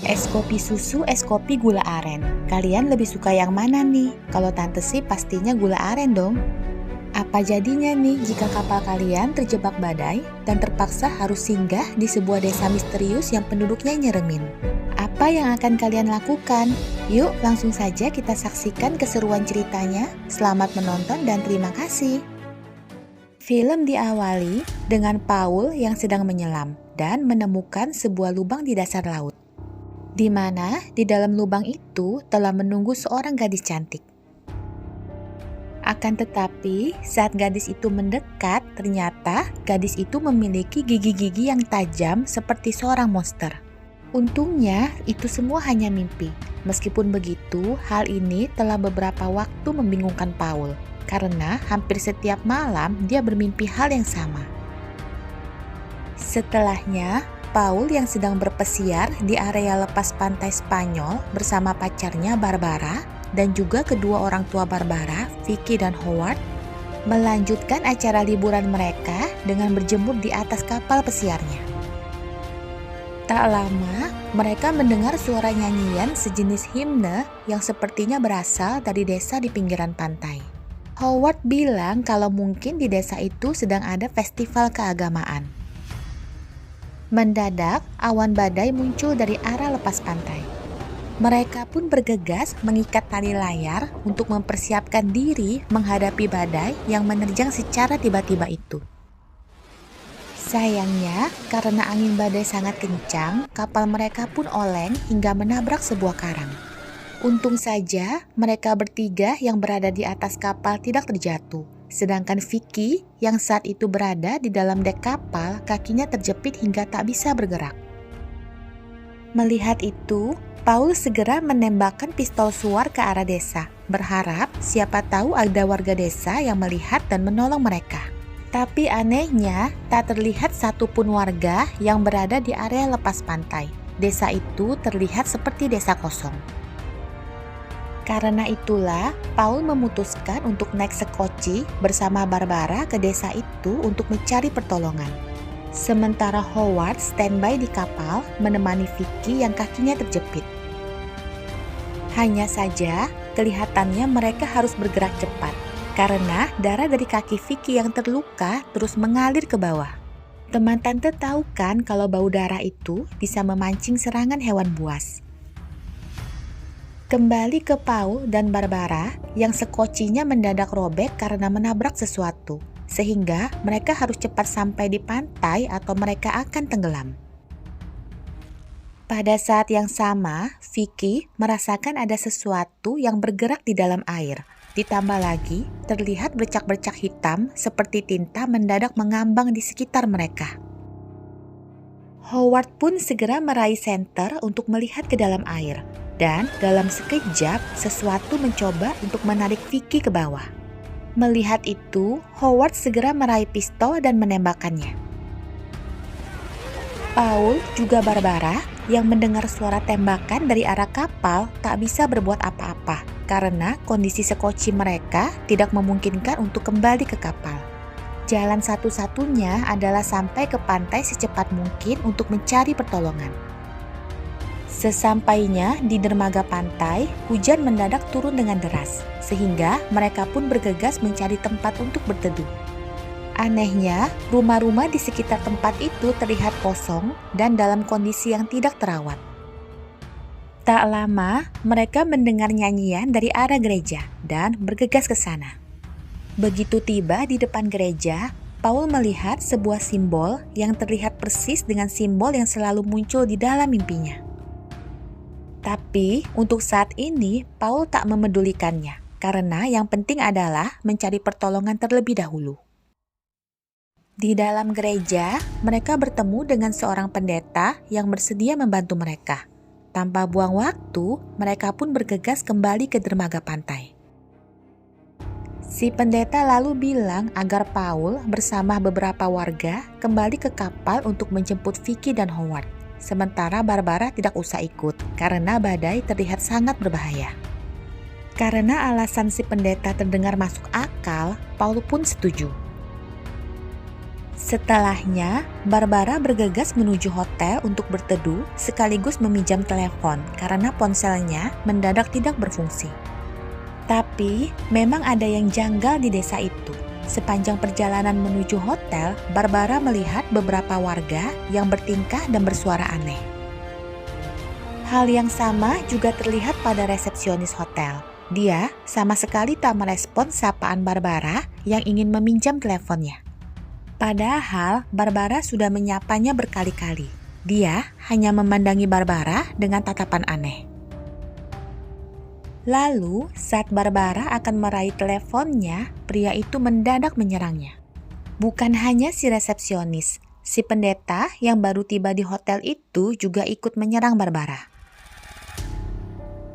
Es kopi susu, es kopi gula aren. Kalian lebih suka yang mana nih? Kalau tante sih pastinya gula aren dong. Apa jadinya nih jika kapal kalian terjebak badai dan terpaksa harus singgah di sebuah desa misterius yang penduduknya nyeremin? Apa yang akan kalian lakukan? Yuk langsung saja kita saksikan keseruan ceritanya. Selamat menonton dan terima kasih. Film diawali dengan Paul yang sedang menyelam dan menemukan sebuah lubang di dasar laut, di mana di dalam lubang itu telah menunggu seorang gadis cantik. Akan tetapi, saat gadis itu mendekat, ternyata gadis itu memiliki gigi-gigi yang tajam seperti seorang monster. Untungnya, itu semua hanya mimpi. Meskipun begitu, hal ini telah beberapa waktu membingungkan Paul, karena hampir setiap malam dia bermimpi hal yang sama. Setelahnya, Paul yang sedang berpesiar di area lepas pantai Spanyol bersama pacarnya Barbara dan juga kedua orang tua Barbara, Vicky dan Howard, melanjutkan acara liburan mereka dengan berjemur di atas kapal pesiarnya. Tak lama, mereka mendengar suara nyanyian sejenis himne yang sepertinya berasal dari desa di pinggiran pantai. Howard bilang kalau mungkin di desa itu sedang ada festival keagamaan. Mendadak, awan badai muncul dari arah lepas pantai. Mereka pun bergegas mengikat tali layar untuk mempersiapkan diri menghadapi badai yang menerjang secara tiba-tiba itu. Sayangnya, karena angin badai sangat kencang, kapal mereka pun oleng hingga menabrak sebuah karang. Untung saja, mereka bertiga yang berada di atas kapal tidak terjatuh. Sedangkan Vicky yang saat itu berada di dalam dek kapal, kakinya terjepit hingga tak bisa bergerak. Melihat itu, Paul segera menembakkan pistol suar ke arah desa, berharap siapa tahu ada warga desa yang melihat dan menolong mereka. Tapi anehnya, tak terlihat satupun warga yang berada di area lepas pantai. Desa itu terlihat seperti desa kosong. Karena itulah, Paul memutuskan untuk naik sekoci bersama Barbara ke desa itu untuk mencari pertolongan. Sementara Howard standby di kapal menemani Vicky yang kakinya terjepit. Hanya saja, kelihatannya mereka harus bergerak cepat, karena darah dari kaki Vicky yang terluka terus mengalir ke bawah. Teman tante tahu kan kalau bau darah itu bisa memancing serangan hewan buas. Kembali ke Paul dan Barbara yang sekocinya mendadak robek karena menabrak sesuatu, sehingga mereka harus cepat sampai di pantai atau mereka akan tenggelam. Pada saat yang sama, Vicky merasakan ada sesuatu yang bergerak di dalam air. Ditambah lagi, terlihat bercak-bercak hitam seperti tinta mendadak mengambang di sekitar mereka. Howard pun segera meraih senter untuk melihat ke dalam air. Dan dalam sekejap, sesuatu mencoba untuk menarik Vicky ke bawah. Melihat itu, Howard segera meraih pistol dan menembakkannya. Paul juga Barbara yang mendengar suara tembakan dari arah kapal tak bisa berbuat apa-apa karena kondisi sekoci mereka tidak memungkinkan untuk kembali ke kapal. Jalan satu-satunya adalah sampai ke pantai secepat mungkin untuk mencari pertolongan. Sesampainya di dermaga pantai, hujan mendadak turun dengan deras, sehingga mereka pun bergegas mencari tempat untuk berteduh. Anehnya, rumah-rumah di sekitar tempat itu terlihat kosong dan dalam kondisi yang tidak terawat. Tak lama, mereka mendengar nyanyian dari arah gereja dan bergegas ke sana. Begitu tiba di depan gereja, Paul melihat sebuah simbol yang terlihat persis dengan simbol yang selalu muncul di dalam mimpinya. Tapi untuk saat ini, Paul tak memedulikannya, karena yang penting adalah mencari pertolongan terlebih dahulu. Di dalam gereja, mereka bertemu dengan seorang pendeta yang bersedia membantu mereka. Tanpa buang waktu, mereka pun bergegas kembali ke dermaga pantai. Si pendeta lalu bilang agar Paul bersama beberapa warga kembali ke kapal untuk menjemput Vicky dan Howard. Sementara Barbara tidak usah ikut karena badai terlihat sangat berbahaya. Karena alasan si pendeta terdengar masuk akal, Paul pun setuju. Setelahnya, Barbara bergegas menuju hotel untuk berteduh sekaligus meminjam telepon karena ponselnya mendadak tidak berfungsi. Tapi, memang ada yang janggal di desa itu. Sepanjang perjalanan menuju hotel, Barbara melihat beberapa warga yang bertingkah dan bersuara aneh. Hal yang sama juga terlihat pada resepsionis hotel. Dia sama sekali tak merespon sapaan Barbara yang ingin meminjam teleponnya. Padahal Barbara sudah menyapanya berkali-kali. Dia hanya memandangi Barbara dengan tatapan aneh. Lalu, saat Barbara akan meraih teleponnya, pria itu mendadak menyerangnya. Bukan hanya si resepsionis, si pendeta yang baru tiba di hotel itu juga ikut menyerang Barbara.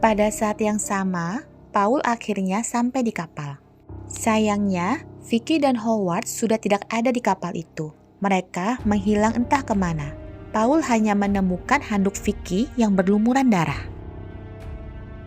Pada saat yang sama, Paul akhirnya sampai di kapal. Sayangnya, Vicky dan Howard sudah tidak ada di kapal itu. Mereka menghilang entah kemana. Paul hanya menemukan handuk Vicky yang berlumuran darah.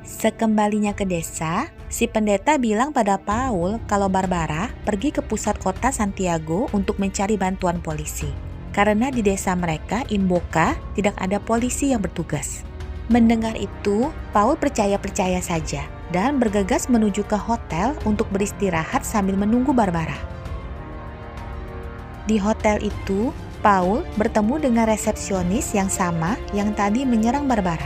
Sekembalinya ke desa, si pendeta bilang pada Paul kalau Barbara pergi ke pusat kota Santiago untuk mencari bantuan polisi. Karena di desa mereka, Imboca, tidak ada polisi yang bertugas. Mendengar itu, Paul percaya-percaya saja dan bergegas menuju ke hotel untuk beristirahat sambil menunggu Barbara. Di hotel itu, Paul bertemu dengan resepsionis yang sama yang tadi menyerang Barbara.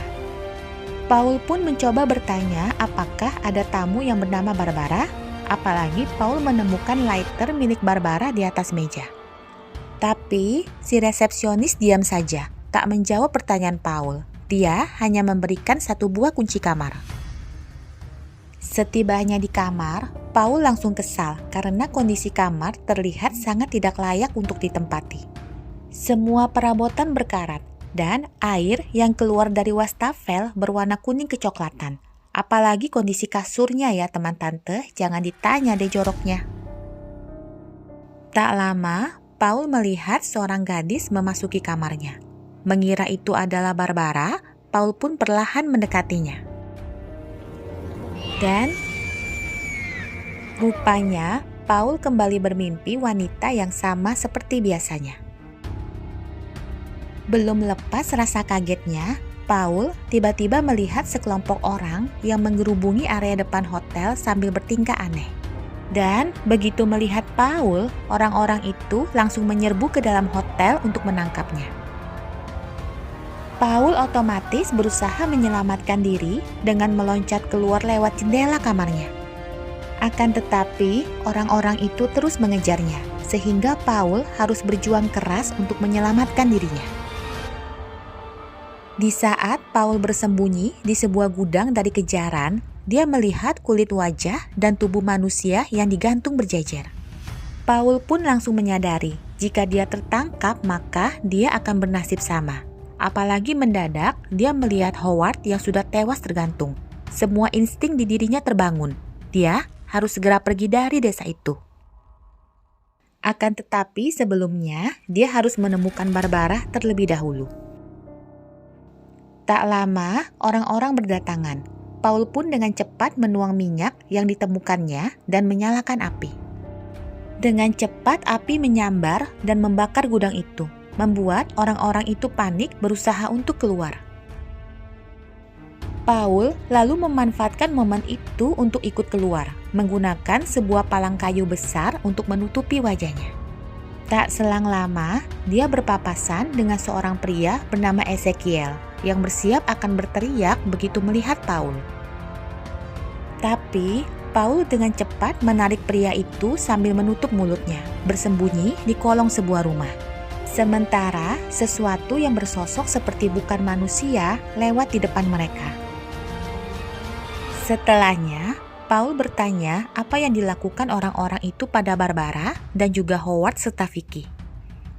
Paul pun mencoba bertanya apakah ada tamu yang bernama Barbara, apalagi Paul menemukan lighter milik Barbara di atas meja. Tapi si resepsionis diam saja, tak menjawab pertanyaan Paul. Dia hanya memberikan satu buah kunci kamar. Setibanya di kamar, Paul langsung kesal karena kondisi kamar terlihat sangat tidak layak untuk ditempati. Semua perabotan berkarat dan air yang keluar dari wastafel berwarna kuning kecoklatan. Apalagi kondisi kasurnya ya teman tante, jangan ditanya deh joroknya. Tak lama, Paul melihat seorang gadis memasuki kamarnya. Mengira itu adalah Barbara, Paul pun perlahan mendekatinya. Dan rupanya Paul kembali bermimpi wanita yang sama seperti biasanya. Belum lepas rasa kagetnya, Paul tiba-tiba melihat sekelompok orang yang menggerubungi area depan hotel sambil bertingkah aneh. Dan begitu melihat Paul, orang-orang itu langsung menyerbu ke dalam hotel untuk menangkapnya. Paul otomatis berusaha menyelamatkan diri dengan meloncat keluar lewat jendela kamarnya. Akan tetapi, orang-orang itu terus mengejarnya, sehingga Paul harus berjuang keras untuk menyelamatkan dirinya. Di saat Paul bersembunyi di sebuah gudang dari kejaran, dia melihat kulit wajah dan tubuh manusia yang digantung berjejer. Paul pun langsung menyadari, jika dia tertangkap maka dia akan bernasib sama. Apalagi mendadak dia melihat Howard yang sudah tewas tergantung. Semua insting di dirinya terbangun. Dia harus segera pergi dari desa itu. Akan tetapi sebelumnya dia harus menemukan Barbara terlebih dahulu. Tak lama orang-orang berdatangan. Paul pun dengan cepat menuang minyak yang ditemukannya dan menyalakan api. Dengan cepat api menyambar dan membakar gudang itu, membuat orang-orang itu panik berusaha untuk keluar. Paul lalu memanfaatkan momen itu untuk ikut keluar, menggunakan sebuah palang kayu besar untuk menutupi wajahnya. Tak selang lama, dia berpapasan dengan seorang pria bernama Ezekiel yang bersiap akan berteriak begitu melihat Paul. Tapi, Paul dengan cepat menarik pria itu sambil menutup mulutnya, bersembunyi di kolong sebuah rumah. Sementara sesuatu yang bersosok seperti bukan manusia lewat di depan mereka. Setelahnya, Paul bertanya apa yang dilakukan orang-orang itu pada Barbara dan juga Howard serta Vicky.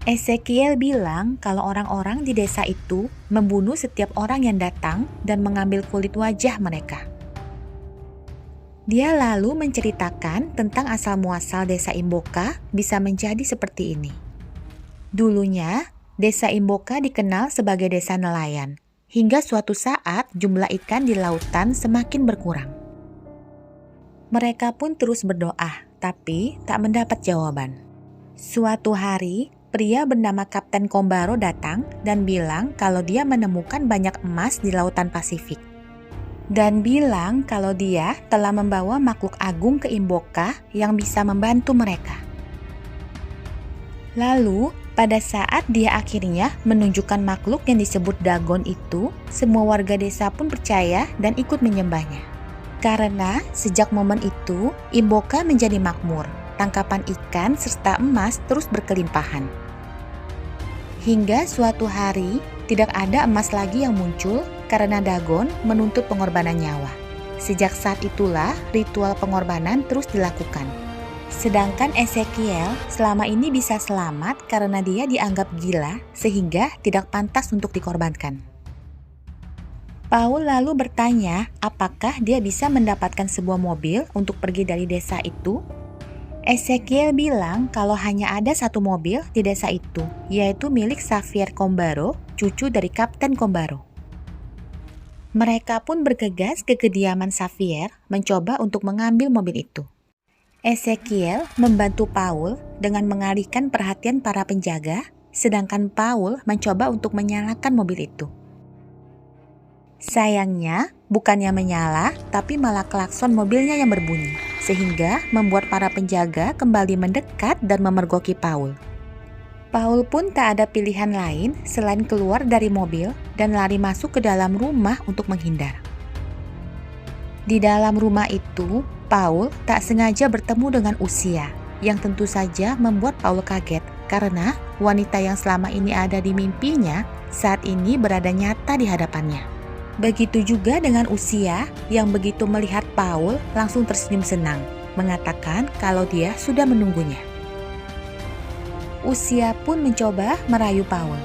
Ezekiel bilang kalau orang-orang di desa itu membunuh setiap orang yang datang dan mengambil kulit wajah mereka. Dia lalu menceritakan tentang asal-muasal desa Imboca bisa menjadi seperti ini. Dulunya, desa Imboca dikenal sebagai desa nelayan, hingga suatu saat jumlah ikan di lautan semakin berkurang. Mereka pun terus berdoa, tapi tak mendapat jawaban. Suatu hari, pria bernama Kapten Kombaro datang dan bilang kalau dia menemukan banyak emas di lautan Pasifik. Dan bilang kalau dia telah membawa makhluk agung ke Imboka yang bisa membantu mereka. Lalu, pada saat dia akhirnya menunjukkan makhluk yang disebut Dagon itu, semua warga desa pun percaya dan ikut menyembahnya. Karena sejak momen itu, Imboka menjadi makmur, tangkapan ikan serta emas terus berkelimpahan. Hingga suatu hari, tidak ada emas lagi yang muncul karena Dagon menuntut pengorbanan nyawa. Sejak saat itulah ritual pengorbanan terus dilakukan. Sedangkan Ezekiel selama ini bisa selamat karena dia dianggap gila sehingga tidak pantas untuk dikorbankan. Paul lalu bertanya apakah dia bisa mendapatkan sebuah mobil untuk pergi dari desa itu. Ezekiel bilang kalau hanya ada satu mobil di desa itu, yaitu milik Xavier Kombaro, cucu dari Kapten Kombaro. Mereka pun bergegas ke kediaman Xavier mencoba untuk mengambil mobil itu. Ezekiel membantu Paul dengan mengalihkan perhatian para penjaga, sedangkan Paul mencoba untuk menyalakan mobil itu. Sayangnya, bukannya menyala, tapi malah klakson mobilnya yang berbunyi, sehingga membuat para penjaga kembali mendekat dan memergoki Paul. Paul pun tak ada pilihan lain selain keluar dari mobil dan lari masuk ke dalam rumah untuk menghindar. Di dalam rumah itu, Paul tak sengaja bertemu dengan Usia, yang tentu saja membuat Paul kaget karena wanita yang selama ini ada di mimpinya saat ini berada nyata di hadapannya. Begitu juga dengan Usia yang begitu melihat Paul langsung tersenyum senang, mengatakan kalau dia sudah menunggunya. Usia pun mencoba merayu Paul.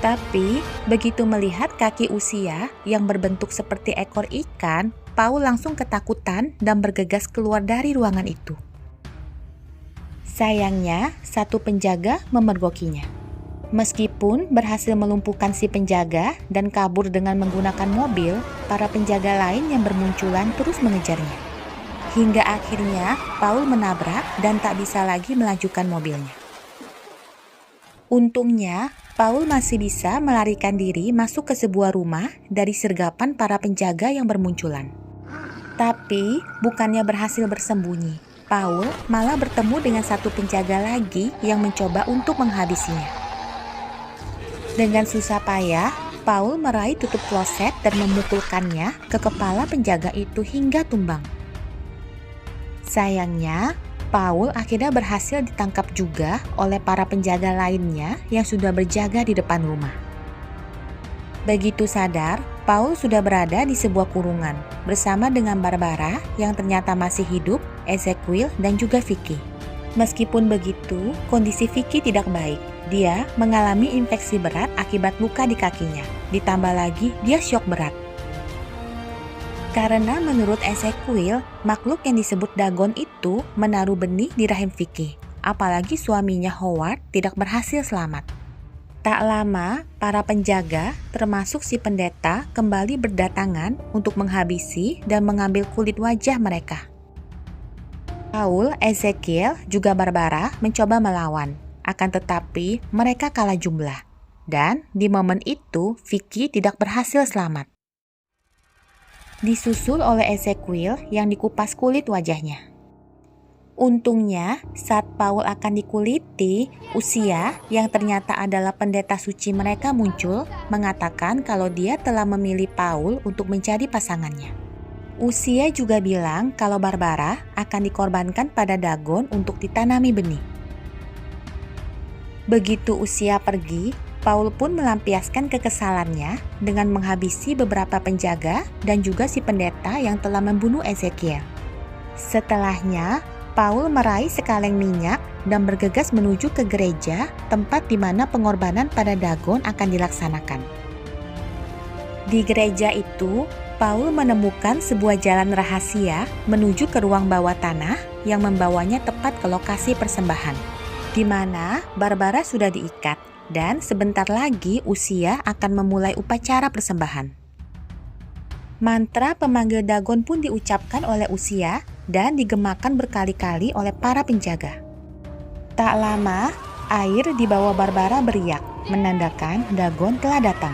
Tapi begitu melihat kaki Usia yang berbentuk seperti ekor ikan, Paul langsung ketakutan dan bergegas keluar dari ruangan itu. Sayangnya, satu penjaga memergokinya. Meskipun berhasil melumpuhkan si penjaga dan kabur dengan menggunakan mobil, para penjaga lain yang bermunculan terus mengejarnya. Hingga akhirnya Paul menabrak dan tak bisa lagi melanjutkan mobilnya. Untungnya, Paul masih bisa melarikan diri masuk ke sebuah rumah dari sergapan para penjaga yang bermunculan. Tapi, bukannya berhasil bersembunyi, Paul malah bertemu dengan satu penjaga lagi yang mencoba untuk menghabisinya. Dengan susah payah, Paul meraih tutup kloset dan memukulkannya ke kepala penjaga itu hingga tumbang. Sayangnya, Paul akhirnya berhasil ditangkap juga oleh para penjaga lainnya yang sudah berjaga di depan rumah. Begitu sadar, Paul sudah berada di sebuah kurungan bersama dengan Barbara yang ternyata masih hidup, Ezekiel, dan juga Vicky. Meskipun begitu, kondisi Vicky tidak baik. Dia mengalami infeksi berat akibat luka di kakinya. Ditambah lagi, dia syok berat. Karena menurut Ezekiel, makhluk yang disebut Dagon itu menaruh benih di rahim Vicky. Apalagi suaminya Howard tidak berhasil selamat. Tak lama, para penjaga, termasuk si pendeta, kembali berdatangan untuk menghabisi dan mengambil kulit wajah mereka. Paul, Ezekiel, juga Barbara mencoba melawan. Akan tetapi mereka kalah jumlah. Dan di momen itu Vicky tidak berhasil selamat. Disusul oleh Ezekiel yang dikupas kulit wajahnya. Untungnya saat Paul akan dikuliti, Usia yang ternyata adalah pendeta suci mereka muncul mengatakan kalau dia telah memilih Paul untuk menjadi pasangannya. Usia juga bilang kalau Barbara akan dikorbankan pada Dagon untuk ditanami benih. Begitu Usia pergi, Paul pun melampiaskan kekesalannya dengan menghabisi beberapa penjaga dan juga si pendeta yang telah membunuh Ezekiel. Setelahnya, Paul meraih sekaleng minyak dan bergegas menuju ke gereja tempat di mana pengorbanan pada Dagon akan dilaksanakan. Di gereja itu, Paul menemukan sebuah jalan rahasia menuju ke ruang bawah tanah yang membawanya tepat ke lokasi persembahan, di mana Barbara sudah diikat dan sebentar lagi Usia akan memulai upacara persembahan. Mantra pemanggil Dagon pun diucapkan oleh Usia dan digemakan berkali-kali oleh para penjaga. Tak lama, Air di bawah Barbara beriak, menandakan Dagon telah datang.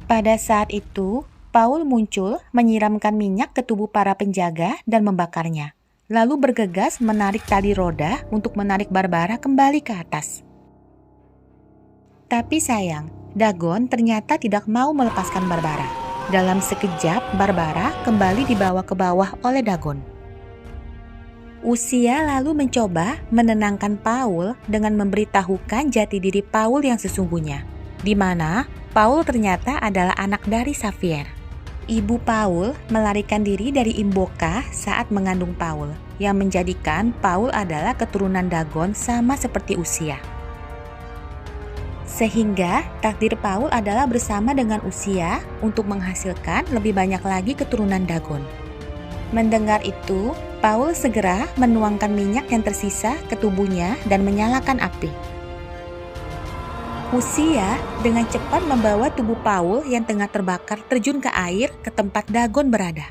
Pada saat itu, Paul muncul menyiramkan minyak ke tubuh para penjaga dan membakarnya, lalu bergegas menarik tali roda untuk menarik Barbara kembali ke atas. Tapi sayang, Dagon ternyata tidak mau melepaskan Barbara. Dalam sekejap, Barbara kembali dibawa ke bawah oleh Dagon. Usia lalu mencoba menenangkan Paul dengan memberitahukan jati diri Paul yang sesungguhnya, di mana Paul ternyata adalah anak dari Xavier. Ibu Paul melarikan diri dari Imboka saat mengandung Paul, yang menjadikan Paul adalah keturunan Dagon sama seperti Usia. Sehingga takdir Paul adalah bersama dengan Usia untuk menghasilkan lebih banyak lagi keturunan Dagon. Mendengar itu, Paul segera menuangkan minyak yang tersisa ke tubuhnya dan menyalakan api. Usia dengan cepat membawa tubuh Paul yang tengah terbakar terjun ke air ke tempat Dagon berada.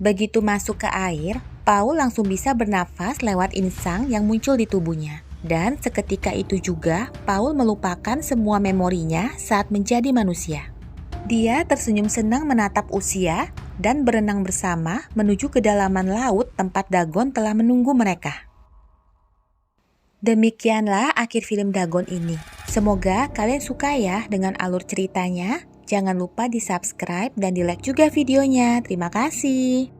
Begitu masuk ke air, Paul langsung bisa bernafas lewat insang yang muncul di tubuhnya. Dan seketika itu juga, Paul melupakan semua memorinya saat menjadi manusia. Dia tersenyum senang menatap Usia dan berenang bersama menuju kedalaman laut tempat Dagon telah menunggu mereka. Demikianlah akhir film Dagon ini. Semoga kalian suka ya dengan alur ceritanya. Jangan lupa di subscribe dan di like juga videonya. Terima kasih.